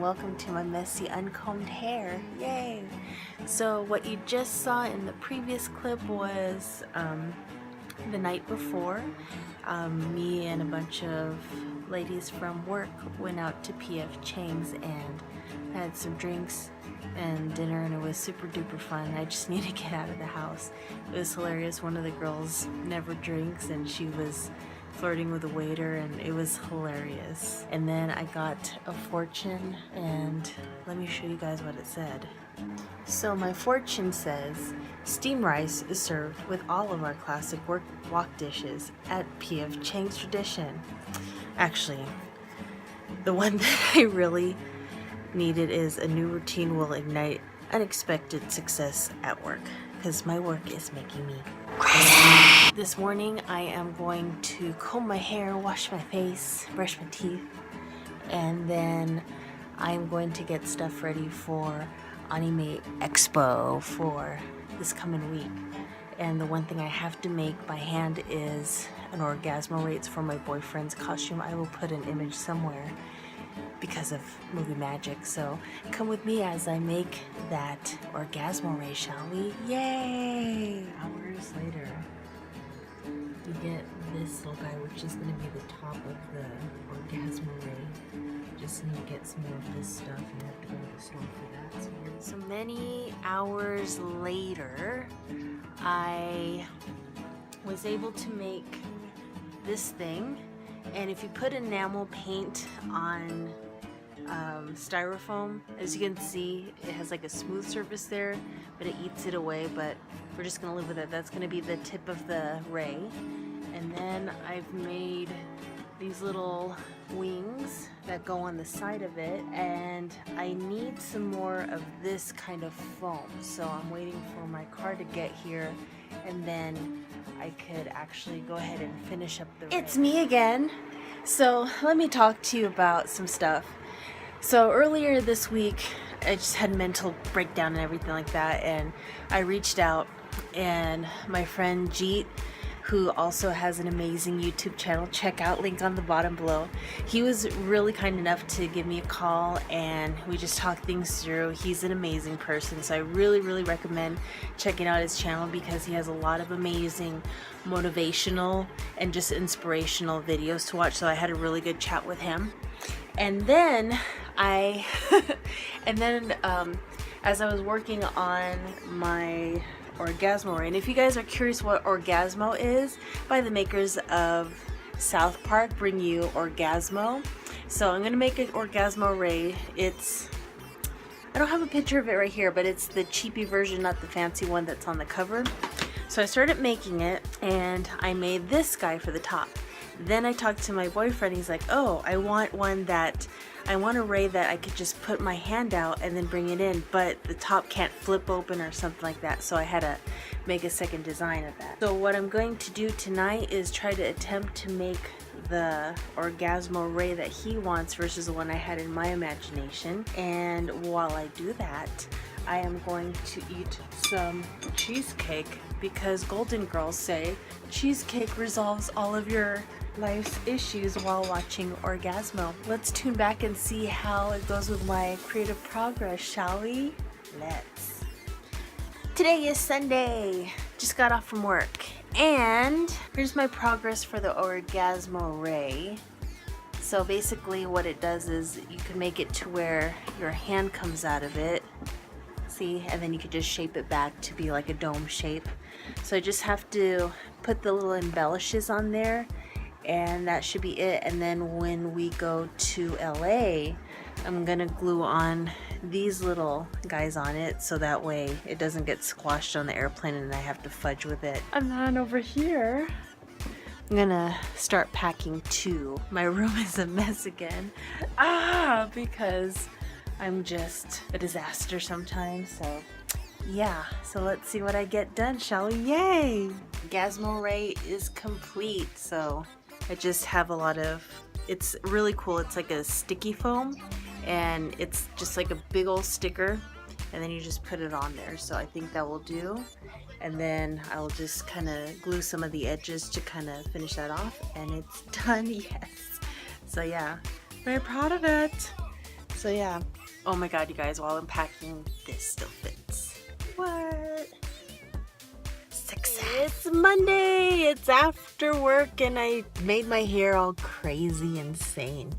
welcome to my messy uncombed hair. Yay! So what you just saw in the previous clip was the night before. Me and a bunch of ladies from work went out to PF Chang's and had some drinks and dinner, and it was super duper fun. I just need to get out of the house. It was hilarious. One of the girls never drinks and she was flirting with a waiter, and it was hilarious. And then I got a fortune, and let me show you guys what it said. So my fortune says, steamed rice is served with all of our classic wok dishes at PF Chang's tradition. Actually, the one that I really needed is a new routine will ignite unexpected success at work, because my work is making me crazy. This morning I am going to comb my hair, wash my face, brush my teeth, and then I'm going to get stuff ready for Anime Expo for this coming week. And the one thing I have to make by hand is an orgasmo rates for my boyfriend's costume. I will put an image somewhere because of movie magic, so come with me as I make that orgasmo ray, shall we? Yay! Hours later, you get this little guy, which is going to be the top of the orgasmo ray. Just need to get some more of this stuff, and I have to go to the store for that. So many hours later, I was able to make this thing, and if you put enamel paint on styrofoam, as you can see, it has like a smooth surface there, but it eats it away, but we're just gonna live with it. That's gonna be the tip of the ray. And then I've made these little wings that go on the side of it, and I need some more of this kind of foam, so I'm waiting for my car to get here, and then I could actually go ahead and finish up the ray. It's me again. So let me talk to you about some stuff. So earlier this week, I just had mental breakdown and everything like that, and I reached out, and my friend Jeet, who also has an amazing YouTube channel, check out, link on the bottom below. He was really kind enough to give me a call, and we just talked things through. He's an amazing person, so I really recommend checking out his channel because he has a lot of amazing motivational and just inspirational videos to watch. So I had a really good chat with him. And then as I was working on my orgasmo ray, and if you guys are curious what orgasmo is, by the makers of South Park, bring you Orgasmo. So I'm gonna make an orgasmo ray. I don't have a picture of it right here, but it's the cheapy version, not the fancy one that's on the cover. So I started making it, and I made this guy for the top. Then I talked to my boyfriend. He's like, oh, I want a ray that I could just put my hand out and then bring it in, but the top can't flip open or something like that, so I had to make a second design of that. So what I'm going to do tonight is try to attempt to make the orgasmo ray that he wants versus the one I had in my imagination. And while I do that, I am going to eat some cheesecake, because Golden Girls say cheesecake resolves all of your life's issues while watching Orgasmo. Let's tune back and see how it goes with my creative progress, shall we? Let's. Today is Sunday. Just got off from work, and here's my progress for the orgasmo ray. So basically what it does is you can make it to where your hand comes out of it, see, and then you could just shape it back to be like a dome shape. So I just have to put the little embellishes on there, and that should be it. And then when we go to LA, I'm gonna glue on these little guys on it, so that way it doesn't get squashed on the airplane and I have to fudge with it. And then over here, I'm gonna start packing too. My room is a mess again. Because I'm just a disaster sometimes, so yeah. So let's see what I get done, shall we? Yay! Orgasmo ray is complete, so I just have a lot of, it's really cool. It's like a sticky foam, and it's just like a big old sticker, and then you just put it on there. So I think that will do. And then I'll just kind of glue some of the edges to kind of finish that off, and it's done. Yes. So yeah, very proud of it. So yeah, Oh my god, you guys, while I'm packing, this still fits. What? Success. It's Monday, it's after work, and I made my hair all crazy insane.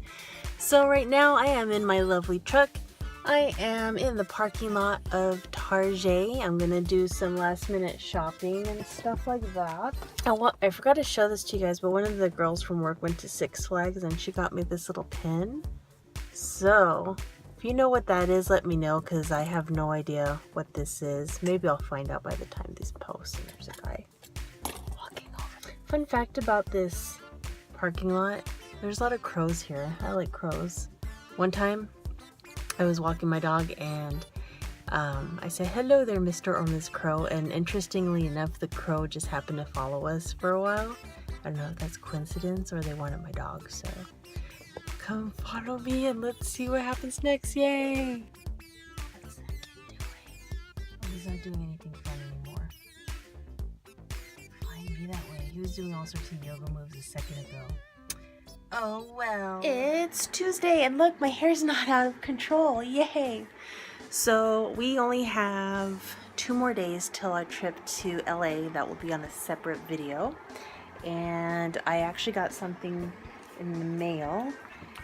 So right now I am in my lovely truck. I am in the parking lot of Target. I'm gonna do some last minute shopping and stuff like that. I forgot to show this to you guys, but one of the girls from work went to Six Flags and she got me this little pin. So if you know what that is, let me know, because I have no idea what this is. Maybe I'll find out by the time these post. And there's a guy walking over. Fun fact about this parking lot, there's a lot of crows here. I like crows. One time I was walking my dog and I said, "Hello there, Mr. or Ms. Crow," and interestingly enough, the crow just happened to follow us for a while. I don't know if that's coincidence or they wanted my dog, so come follow me and let's see what happens next. Yay! What's that kid doing? Oh, he's not doing anything fun anymore. Fine, be that way. He was doing all sorts of yoga moves a second ago. Oh well. It's Tuesday and look, my hair's not out of control. Yay! So we only have 2 more days till our trip to LA. That will be on a separate video. And I actually got something in the mail.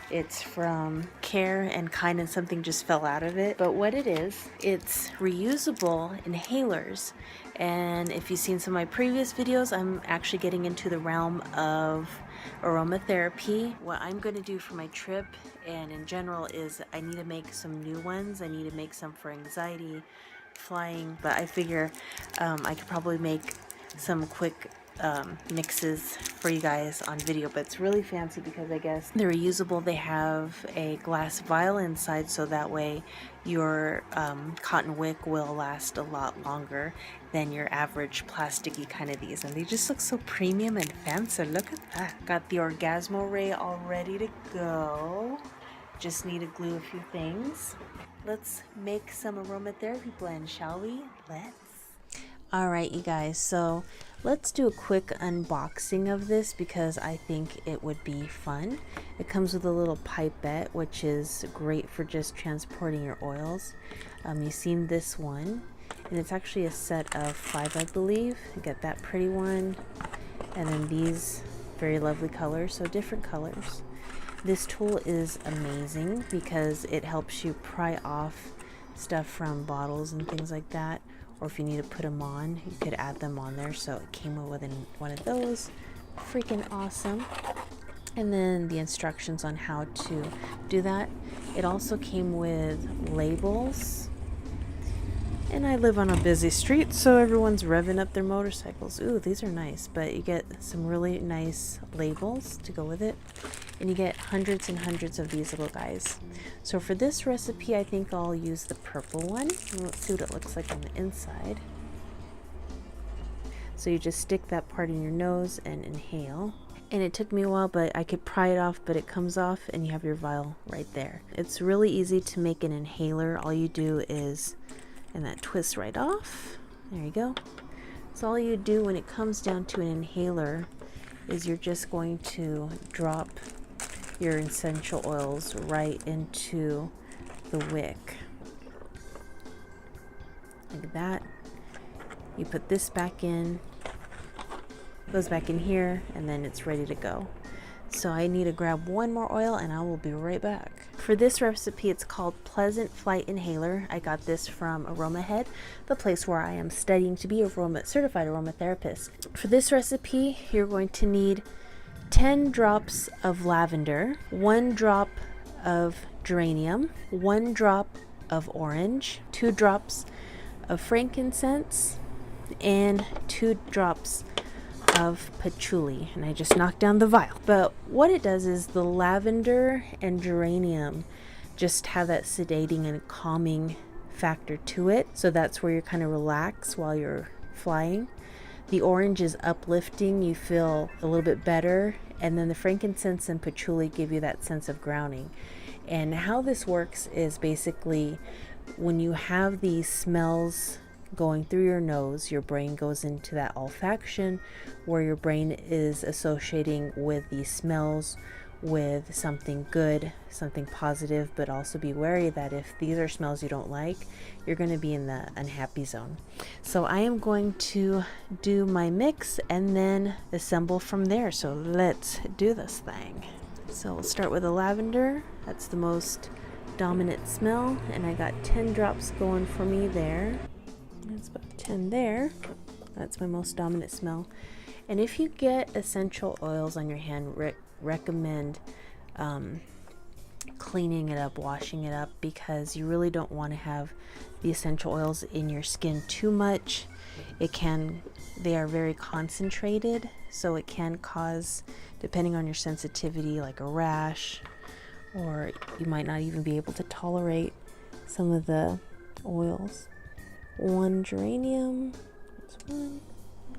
It's from Care and Kind, and something just fell out of it. But what it is, it's reusable inhalers. And if you've seen some of my previous videos, I'm actually getting into the realm of aromatherapy. What I'm going to do for my trip and in general is I need to make some new ones. I need to make some for anxiety, flying, but I figure I could probably make some quick mixes for you guys on video. But it's really fancy because I guess they're reusable. They have a glass vial inside, so that way your cotton wick will last a lot longer than your average plasticky kind of these, and they just look so premium and fancy. Look at that. Got the Orgasmo ray all ready to go. Just need to glue a few things. Let's make some aromatherapy blend, shall we? Let's. Alright, you guys, so let's do a quick unboxing of this because I think it would be fun. It comes with a little pipette, which is great for just transporting your oils. You've seen this one, and it's actually a set of 5, I believe. You get that pretty one, and then these very lovely colors, so different colors. This tool is amazing because it helps you pry off stuff from bottles and things like that. Or if you need to put them on, you could add them on there. So it came with one of those. Freaking awesome. And then the instructions on how to do that. It also came with labels. And I live on a busy street, so everyone's revving up their motorcycles. Ooh, these are nice, but you get some really nice labels to go with it. And you get hundreds and hundreds of these little guys. So for this recipe, I think I'll use the purple one. Let's see what it looks like on the inside. So you just stick that part in your nose and inhale. And it took me a while, but I could pry it off, but it comes off and you have your vial right there. It's really easy to make an inhaler. All you do is, and that twists right off. There you go. So all you do when it comes down to an inhaler is you're just going to drop your essential oils right into the wick like that. You put this back in, goes back in here, and then it's ready to go. So I need to grab one more oil and I will be right back. For this recipe, it's called Pleasant Flight Inhaler. I got this from AromaHead, the place where I am studying to be a certified aromatherapist. For this recipe, you're going to need 10 drops of lavender, 1 drop of geranium, 1 drop of orange, 2 drops of frankincense, and 2 drops of patchouli. And I just knocked down the vial. But what it does is the lavender and geranium just have that sedating and calming factor to it. So that's where you're kind of relaxed while you're flying. The orange is uplifting, you feel a little bit better, and then the frankincense and patchouli give you that sense of grounding. And how this works is basically when you have these smells going through your nose, your brain goes into that olfaction where your brain is associating with these smells with something good, something positive, but also be wary that if these are smells you don't like, you're going to be in the unhappy zone. So I am going to do my mix and then assemble from there. So let's do this thing. So we'll start with the lavender. That's the most dominant smell, and I got 10 drops going for me there. That's about 10 there. That's my most dominant smell. And if you get essential oils on your hand, recommend cleaning it up, washing it up, because you really don't want to have the essential oils in your skin too much. They are very concentrated, so it can cause, depending on your sensitivity, like a rash, or you might not even be able to tolerate some of the oils. 1 geranium, that's 1,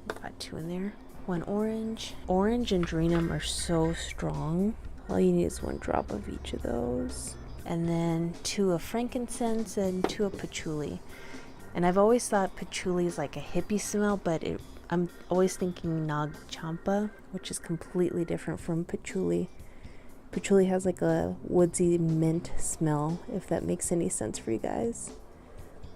got 2 in there. 1 orange. Orange and geranium are so strong. All you need is 1 drop of each of those. And then 2 of frankincense and 2 of patchouli. And I've always thought patchouli is like a hippie smell, but I'm always thinking Nag Champa, which is completely different from patchouli. Patchouli has like a woodsy mint smell, if that makes any sense for you guys.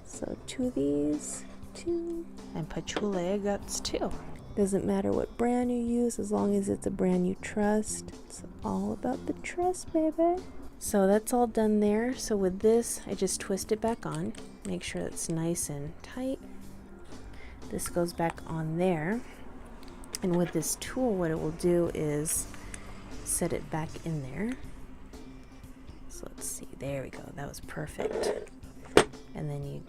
So 2 of these, 2, and patchouli I got 2. Doesn't matter what brand you use, as long as it's a brand you trust. It's all about the trust, baby. So that's all done there. So with this, I just twist it back on. Make sure it's nice and tight. This goes back on there. And with this tool, what it will do is set it back in there. So let's see, there we go. That was perfect. And then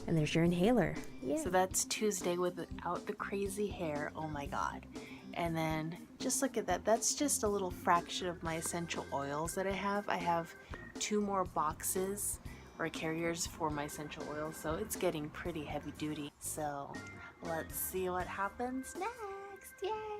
and there's your inhaler. Yeah. So that's Tuesday without the crazy hair. Oh my God. And then just look at that. That's just a little fraction of my essential oils that I have. I have 2 more boxes or carriers for my essential oils. So it's getting pretty heavy duty. So let's see what happens next. Yay!